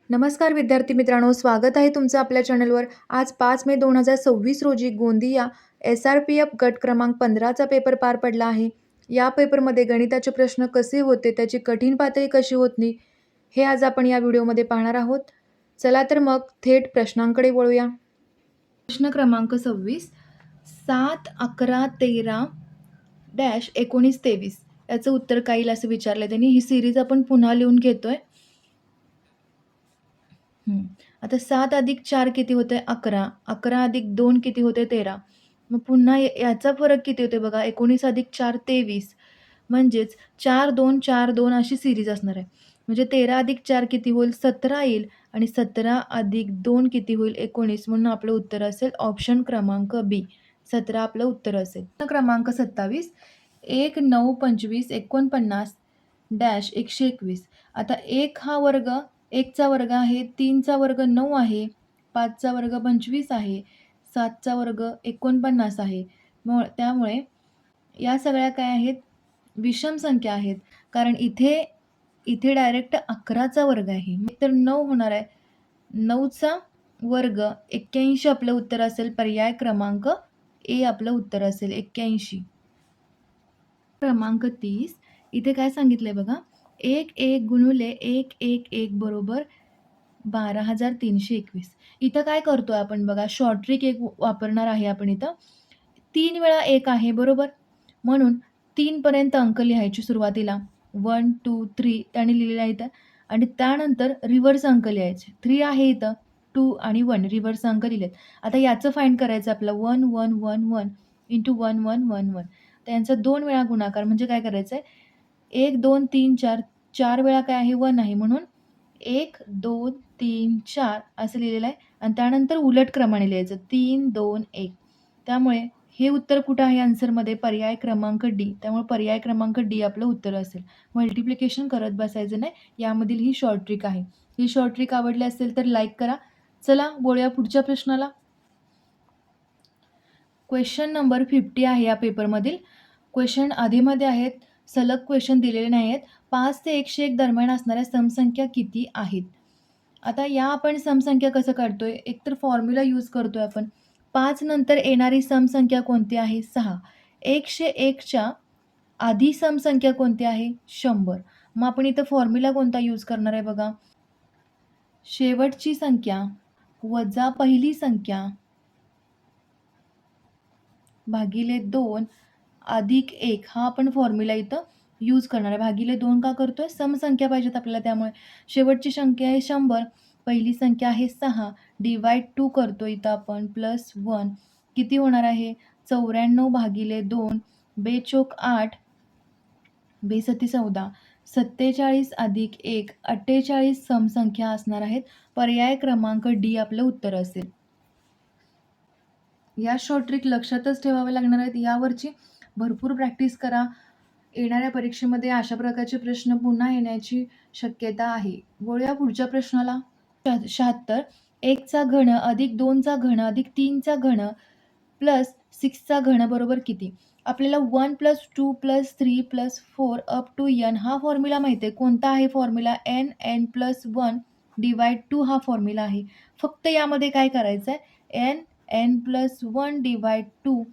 नमस्कार विद्यार्थी मित्रांनो, स्वागत आहे तुमचं आपल्या चॅनलवर. आज 5 मे 2026 रोजी गोंदिया SRPF गट क्रमांक 15चा पेपर पार पडला आहे. या पेपरमध्ये गणिताचे प्रश्न कसे होते, त्याची कठीण पातळी कशी होती, हे आज आपण या व्हिडिओमध्ये पाहणार आहोत. चला तर मग थेट प्रश्नांकडे वळूया. प्रश्न क्रमांक 26, 7, 11, 13 डॅश 19, 23 याचं उत्तर काय येईल असं विचारलं त्यांनी. ही सिरीज आपण पुन्हा लिहून घेतोय. आता 7 अधिक 4 किती होते 11, 11 अधिक 2 किती होते 13. मग पुन्हा याचा फरक किती होते बघा, 19 अधिक 4 23. म्हणजेच 4 2 4 2 अशी सिरीज असणार आहे. म्हणजे 13 अधिक 4 किती होईल 17 येईल आणि 17 अधिक 2 किती होईल 19. म्हणून आपलं उत्तर असेल ऑप्शन क्रमांक बी, 17 आपलं उत्तर असेल. क्रमांक 27, 1 9 25 49 डॅश 121. आता 1 हा वर्ग 1चा वर्ग आहे, 3चा वर्ग 9 आहे, 5चा वर्ग 25 आहे, 7चा वर्ग 49 आहे. त्यामुळे या सगळ्या काय आहेत, विषम संख्या आहेत. कारण इथे डायरेक्ट 11चा वर्ग आहे, तर 9 होणार आहे. 9चा वर्ग 81 आपलं उत्तर असेल. पर्याय क्रमांक ए आपलं उत्तर असेल 81. क्रमांक 30, इथे काय सांगितलंय बघा, 1 1 गुणुले 1 1 1 बरोबर 12,321. इथं काय करतोय आपण बघा, शॉर्ट ट्रिक एक वापरणार आहे आपण इथं. 3 वेळा 1 आहे बरोबर, म्हणून 3 पर्यंत अंक लिहायची सुरुवातीला. 1 2 3 त्याने लिहिलेलं आहे इथं. आणि त्यानंतर रिव्हर्स अंक लिहायचे. 3 आहे इथं, 2 आणि 1 रिव्हर्स अंक लिहिलेत. आता याचं फाइंड करायचं आपलं 1 1 1 1 इंटू 1 1 1 1. त्यांचा 2 वेळा गुणाकार म्हणजे काय करायचं आहे, 1 2 3 4 4 वेळा काय आहे 1 आहे, म्हणून 1 2 3 4 असं लिहिलेलं आहे. आणि त्यानंतर उलट क्रमाने लिहायचं 3 2 1. त्यामुळे हे उत्तर कुठं आहे आन्सरमध्ये, पर्याय क्रमांक डी. त्यामुळे पर्याय क्रमांक डी आपलं उत्तर असेल. मल्टिप्लिकेशन करत बसायचं नाही, यामधील ही शॉर्ट ट्रिक आहे. ही शॉर्ट ट्रिक आवडली असेल तर लाईक करा. चला बोलूया पुढच्या प्रश्नाला. क्वेश्चन नंबर 50 आहे या पेपरमधील. क्वेश्चन आधीमध्ये आहेत, सलग क्वेश्चन दिलेले नाही आहेत. 5 ते 101 दरम्यान असणाऱ्या समसंख्या किती आहेत? आता या आपण समसंख्या कसं काढतोय, एकतर फॉर्म्युला यूज करतोय आपण. 5 नंतर येणारी समसंख्या कोणती आहे 6. 101च्या आधी समसंख्या कोणती आहे 100. मग आपण इथं फॉर्म्युला कोणता यूज करणार आहे बघा, शेवटची संख्या वजा पहिली संख्या भागिले 2 अधिक 1 हा आपण फॉर्म्युला इथं यूज करणार आहे. भागिले 2 का करतोय, समसंख्या पाहिजेत आपल्याला, त्यामुळे शेवटची संख्या आहे 100, पहिली संख्या आहे 6, डिवाइड 2 करतो इथं आपण प्लस 1. किती होणार आहे 94 भागिले 2, बेचोक 8, बेसती 14, 47 अधिक 1 48 समसंख्या असणार आहेत. पर्याय क्रमांक डी आपलं उत्तर असेल. या शॉर्ट ट्रिक लक्षातच ठेवावे लागणार आहेत. यावरची भरपूर प्रॅक्टिस करा. येणाऱ्या परीक्षेमध्ये अशा प्रकारचे प्रश्न पुन्हा येण्याची शक्यता आहे. वळूया पुढच्या प्रश्नाला. 76, 1चा घन अधिक 2चा घन अधिक 3चा घन प्लस 6चा घन बरोबर किती? आपल्याला 1 + 2 + 3 + 4 अप टू n हा फॉर्म्युला माहिती आहे. कोणता आहे फॉर्म्युला, n + 1 डिवाइड 2 हा फॉर्म्युला आहे. फक्त यामध्ये काय करायचं आहे, n + 1 डिवाइड 2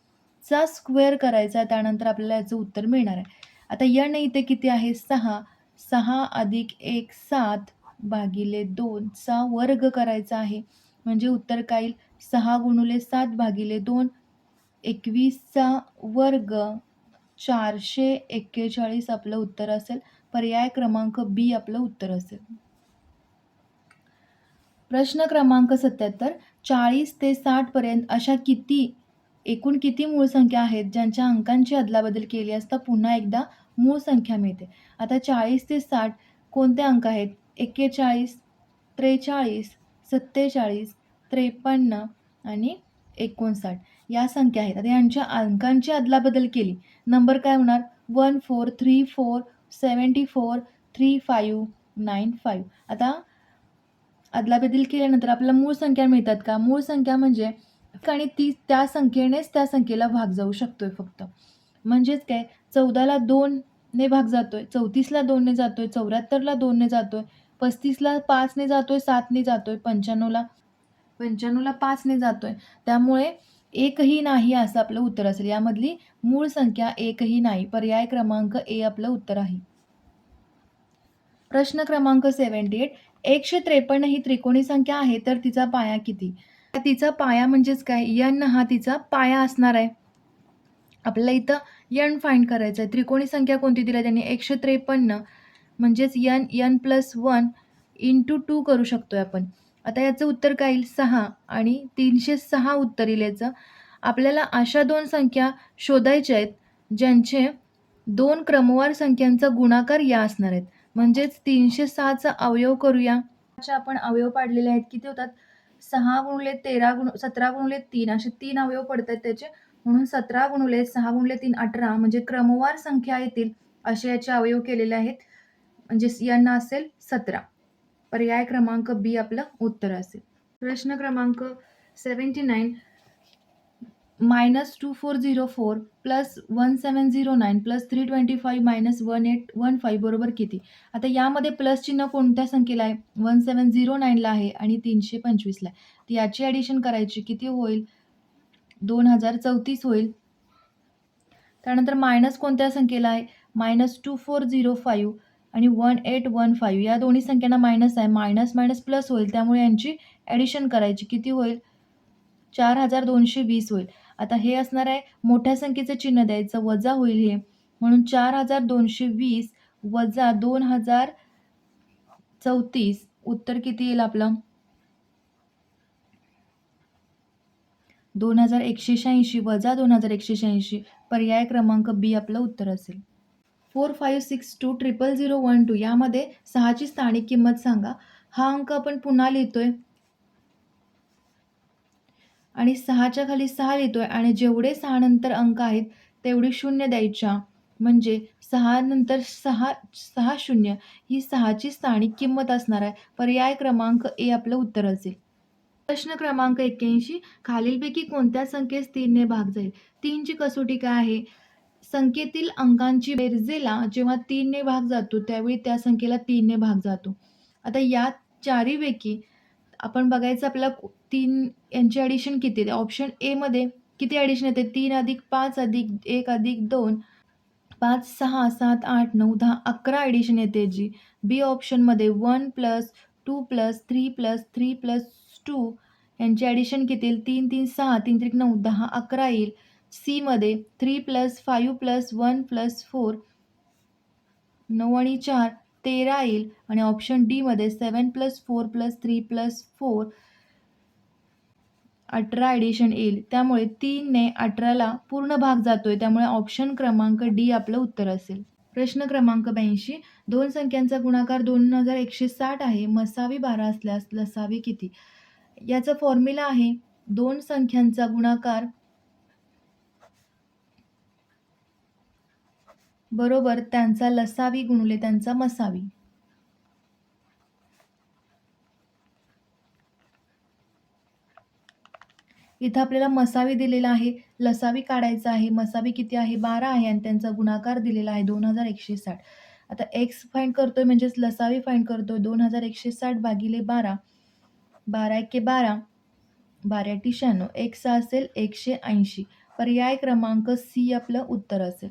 चा स्क्वेअर करायचा, त्यानंतर आपल्याला याचं उत्तर मिळणार आहे. आता n इथे किती आहे 6, 6 अधिक 1 7 भागिले 2 चा वर्ग करायचा आहे. म्हणजे उत्तर काय येईल 6 गुणुले 7 भागिले 2 21चा वर्ग 441 आपलं उत्तर असेल. पर्याय क्रमांक बी आपलं उत्तर असेल. प्रश्न क्रमांक 77, 40 ते 60 पर्यंत अशा एकूण किती मूळ संख्या आहेत ज्यांच्या अंकांची अदलाबदल केली असता पुन्हा एकदा मूळ संख्या मिळते? आता 40 ते 60 कोणते अंक आहेत, 41 43 47 53 आणि 59 या संख्या आहेत. आता यांच्या अंकांची अदलाबदल केली, नंबर काय होणार 1434 74 3595. आता अदलाबदल केल्यानंतर आपल्याला मूळ संख्या मिळतात का? मूळ संख्या म्हणजे आणि ती त्या संख्येनेच त्या संख्येला भाग जाऊ शकतोय फक्त. म्हणजेच काय, 14ला 2 ने भाग जातोय, 34ला 2 ने जातोय, 74ला 2 ने जातोय, 35ला 5ने जातोय, 7ने जातोय, 95ला 5ने जातोय. त्यामुळे एकही नाही असं आपलं उत्तर असेल. यामधली मूळ संख्या एकही नाही. पर्याय क्रमांक ए आपलं उत्तर आहे. प्रश्न क्रमांक 78 153 ही त्रिकोणी संख्या आहे, तर तिचा पाया किती? तिचा पाया म्हणजेच काय? n हा तिचा पाया असणार आहे. आपल्याला इथं n फाइंड करायचं आहे. त्रिकोणी संख्या कोणती दिली आहे त्यांनी? 153 म्हणजेच n+1 इंटू 2 करू शकतोय आपण. आता याचं उत्तर काय येईल? 6 आणि 306 उत्तर येईल याचं. आपल्याला अशा 2 संख्या शोधायच्या आहेत, ज्यांचे 2 क्रमवार संख्यांचा गुणाकार या असणार आहेत. म्हणजेच 306चा अवयव करूया. आपण अवयव पाडलेले आहेत. किती होतात? 6 गुणिले 17 गुणिले 3 असे 3 अवयव पडतायत त्याचे. म्हणून 17 गुणिले 6 गुणिले 3 18 म्हणजे क्रमवार संख्या येतील असे याचे अवयव केलेले आहेत. म्हणजेच n असेल 17. पर्याय क्रमांक बी आपलं उत्तर असेल. प्रश्न क्रमांक 79 -2404 +1709 +325 -1815 बरोबर किती? आता यामध्ये प्लस चिन्ह कोणत्या संख्येला आहे? 1709ला आहे आणि 325ला आहे. तर याची ॲडिशन करायची. किती होईल? 2034 होईल. त्यानंतर मायनस कोणत्या संख्येला आहे? -2405 आणि 1815 या दोन्ही संख्यांना मायनस आहे. मायनस मायनस प्लस होईल. त्यामुळे यांची ॲडिशन करायची. किती होईल? 4220 होईल. आता हे असणार आहे मोठ्या संख्येचं चिन्ह द्यायचं, वजा होईल हे. म्हणून 4220 वजा 2034 उत्तर किती येईल आपलं? 2186 वजा 2186 पर्याय क्रमांक बी आपलं उत्तर असेल. 45620012 यामध्ये 6ची स्थानिक किंमत सांगा. हा अंक आपण पुन्हा लिहितोय आणि 6च्या खाली 6 लिहितोय आणि जेवढे 6 नंतर अंक आहेत तेवढे शून्य द्यायच्या. म्हणजे 6 नंतर 6 शून्य ही 6ची स्थानिक किंमत असणार आहे. पर्याय क्रमांक ए आपलं उत्तर असेल. प्रश्न क्रमांक 81 खालीलपैकी कोणत्या संख्येस 3ने भाग जाईल? 3ची कसोटी काय आहे? संख्येतील अंकांची बेरजेला जेव्हा 3ने भाग जातो त्यावेळी त्या संख्येला 3ने भाग जातो. आता या चारीपैकी आपण बघायचं आपल्याला 3 यांची ॲडिशन किती येते? ऑप्शन एमध्ये किती ॲडिशन येते? 3 अधिक 5 अधिक 1 अधिक 2 5 6 7 8 9 10 11 ॲडिशन येते जी. बी ऑप्शनमध्ये 1 + 2 + 3 + 3 + 2 यांची ॲडिशन किती येईल? 3 3 6 3 3 9 10 11 येईल. सीमध्ये 3 + 5 + 1 + 4 9 आणि 4 13 येईल आणि ऑप्शन डीमध्ये 7 + 4 + 3 + 4 18 ॲडिशन येईल. त्यामुळे 3ने 18ला पूर्ण भाग जातोय. त्यामुळे ऑप्शन क्रमांक डी आपलं उत्तर असेल. प्रश्न क्रमांक 82 2 संख्यांचा गुणाकार 2160 आहे. मसावी 12 असल्यास लसावी किती? याचा फॉर्म्युला आहे 2 संख्यांचा गुणाकार बरोबर त्यांचा लसावी गुणिले त्यांचा मसावी. इथं आपल्याला मसावी दिलेला आहे, लसावी काढायचा आहे. मसावी किती आहे? 12 आहे आणि त्यांचा गुणाकार दिलेला आहे 2160. आता एक्स फाइंड करतोय म्हणजेच लसावी फाइंड करतोय. 2160 भागिले 12. 12 एके 12, 12 एके 96. एक्स असेल 180. पर्याय क्रमांक सी आपलं उत्तर असेल.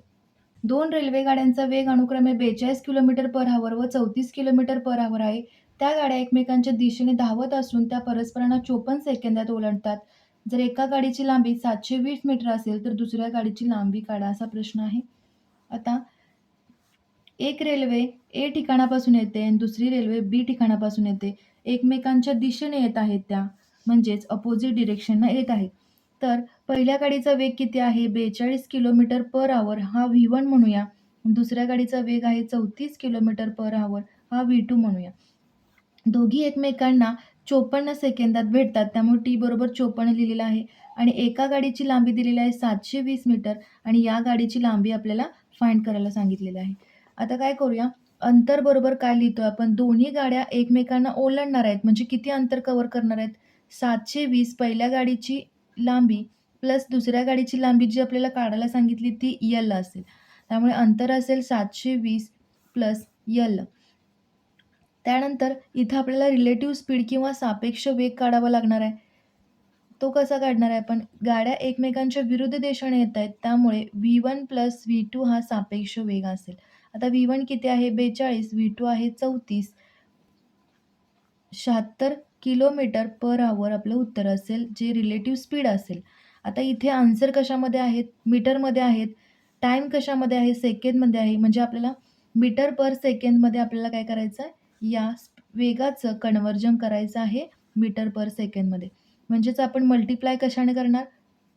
2 रेल्वे गाड्यांचा वेग अनुक्रमे 42 किमी/h व 34 किमी/h आहे. त्या गाड्या एकमेकांच्या दिशेने धावत असून त्या परस्परांना 54 सेकंदात ओलांडतात. जर एका गाडीची लांबी 720 मीटर असेल तर दुसऱ्या गाडीची लांबी काढा असा प्रश्न आहे. आता एक रेल्वे ए ठिकाणापासून येते आणि दुसरी रेल्वे बी ठिकाणापासून येते. एकमेकांच्या दिशेने येत आहेत त्या, म्हणजेच अपोझिट डिरेक्शननं येत आहेत. तर पहिल्या गाडीचा वेग किती आहे? 42 किमी/h हा V1 म्हणूया. दुसऱ्या गाडीचा वेग आहे 34 किमी/h हा V2 म्हणूया. दोघी एकमेकांना 54 सेकंदात भेटतात. त्यामुळे टी बरोबर 54 लिहिलेलं आहे आणि एका गाडीची लांबी दिलेली आहे 720 मीटर आणि या गाडीची लांबी आपल्याला फाइंड करायला सांगितलेली आहे. आता काय करूया? अंतर बरोबर काय लिहितोय आपण? दोन्ही गाड्या एकमेकांना ओलांडणार आहेत. म्हणजे किती अंतर कव्हर करणार आहेत? 720 पहिल्या गाडीची लांबी प्लस दुसऱ्या गाडीची लांबी जी आपल्याला काढायला सांगितली ती यल असेल. त्यामुळे अंतर असेल 720 प्लस यल. त्यानंतर इथं आपल्याला रिलेटिव्ह स्पीड किंवा सापेक्ष वेग काढावा लागणार आहे. तो कसा काढणार आहे आपण? गाड्या एकमेकांच्या विरुद्ध दिशेने येत आहेत, त्यामुळे V1 प्लस V2 हा सापेक्ष वेग असेल. आता V1 किती आहे? 42, V2 आहे 34. 76 किलोमीटर पर आवर आपलं उत्तर असेल, जे रिलेटिव्ह स्पीड असेल. आता इथे आन्सर कशामध्ये आहेत? मीटरमध्ये आहेत. टाईम कशामध्ये आहे? सेकंदमध्ये आहे. म्हणजे आपल्याला मीटर पर सेकंदमध्ये आपल्याला काय करायचं आहे? या वेगाचं कन्व्हर्जन करायचं आहे मीटर पर सेकंदमध्ये. म्हणजेच आपण मल्टिप्लाय कशाने करणार?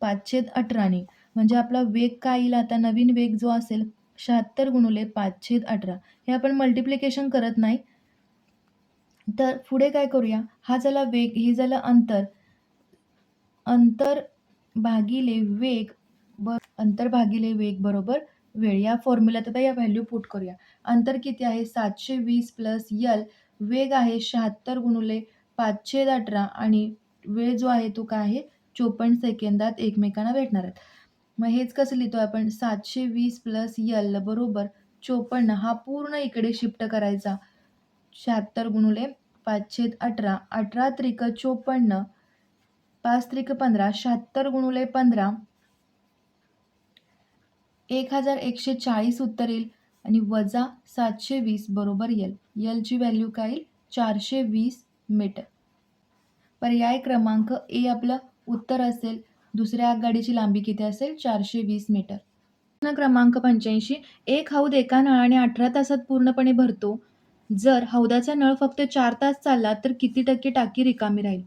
5/18ने. म्हणजे आपला वेग काय येईल आता? नवीन वेग जो असेल 76 गुणिले 5/18. हे आपण मल्टिप्लिकेशन करत नाही. तर पुढे काय करूया? हा झाला वेग, हे झालं अंतर. अंतर भागिले वेग अंतर भागिले वेग बरोबर वेळ. या फॉर्म्युल्यात आता या व्हॅल्यू पुट करूया. अंतर किती आहे? 720 प्लस यल. वेग आहे 76 गुणिले 5/18 आणि वेळ जो आहे तो काय आहे? 54 सेकंदात एकमेकांना भेटणार आहेत. मग हेच कसं लिहितोय आपण? 720 प्लस यल बरोबर 54. हा पूर्ण इकडे शिफ्ट करायचा. 76 गुणिले 5/18. 18 त्रिक 54, 5 त्रिक 15. 76 गुणिले 15 1140 उत्तर येईल आणि वजा 720 बरोबर यल. यलची व्हॅल्यू काय येईल? 420 मीटर. पर्याय क्रमांक ए आपलं उत्तर असेल. दुसऱ्या आगगाडीची लांबी किती असेल? 420 मीटर. प्रश्न क्रमांक 85. एक हौद एका नळाने 18 तासात पूर्णपणे भरतो. जर हौदाचा नळ फक्त 4 तास चालला तर किती टक्के टाकी रिकामी राहील?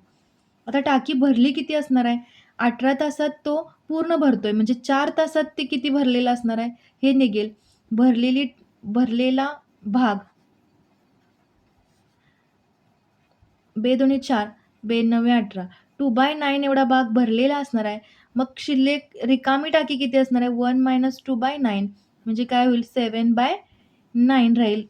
आता टाकी भरली किती असणार आहे? 18 तासात तो पूर्ण भरतोय म्हणजे 4 तासात ते किती भरलेलं असणार आहे? हे निघेल. भरलेला भाग बेदोन्ही 4, बेनव्वे 18. 2/9 एवढा भाग भरलेला असणार आहे. मग शिल्लक रिकामी टाकी किती असणार आहे? 1 - 2/9 म्हणजे काय होईल? 7/9 राहील.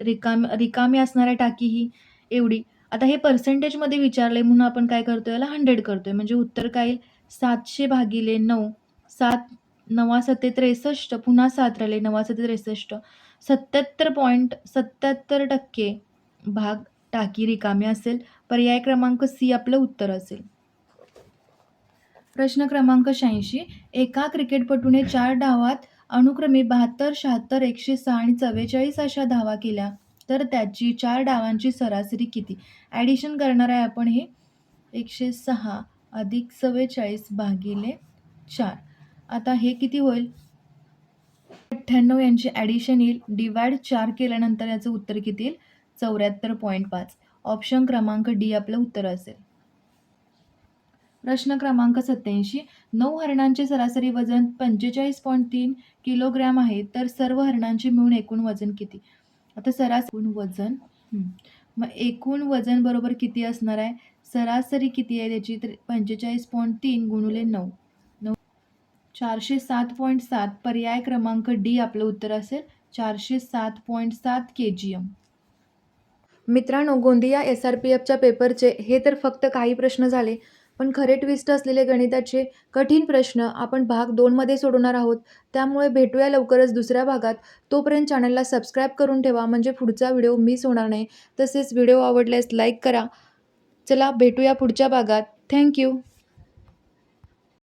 रिकामी असणार आहे टाकी ही एवढी. आता हे पर्सेंटेजमध्ये विचारलंय म्हणून आपण काय करतोय? याला 100 करतोय. म्हणजे उत्तर काय येईल? 700 भागिले 9. 7 9 7 63. पुन्हा 7 राहिले. 9 7 63. 77.77% भाग टाकी रिकामी असेल. पर्याय क्रमांक सी आपलं उत्तर असेल. प्रश्न क्रमांक 86. एका क्रिकेटपटूने 4 डावात अनुक्रमे 72, 76, 106 आणि 44 अशा धावा केल्या तर त्याची 4 डावांची सरासरी किती? ॲडिशन करणार आहे आपण हे. 106 अधिक 44 भागिले 4. आता हे किती होईल? 98 यांची ॲडिशन येईल. डिवाइड 4 केल्यानंतर याचं उत्तर किती येईल? 74.5. ऑप्शन क्रमांक डी आपलं उत्तर असेल. प्रश्न क्रमांक 87. 9 हरणांचे सरासरी वजन 45.3 किलोग्रॅम आहे तर सर्व हरणांचे मिळून एकूण वजन किती? आता सरासरी वजन मग एकूण वजन बरोबर किती असणार आहे? सरासरी किती आहे त्याची? तर 45.3 गुणिले 9. 407.7. पर्याय क्रमांक डी आपलं उत्तर असेल. 407.7 kgm. मित्रांनो, गोंदिया SRPFच्या पेपरचे हे तर फक्त काही प्रश्न झाले, पण खरे ट्विस्ट असलेले गणिताचे कठीण प्रश्न आपण भाग 2 मध्ये सोडवणार आहोत. त्यामुळे भेटूया लवकरच दुसऱ्या भागात. तोपर्यंत चॅनलला सबस्क्राईब करून ठेवा म्हणजे पुढचा व्हिडिओ मिस होणार नाही. तसेच व्हिडिओ आवडल्यास लाईक करा. चला भेटूया पुढच्या भागात. थँक्यू.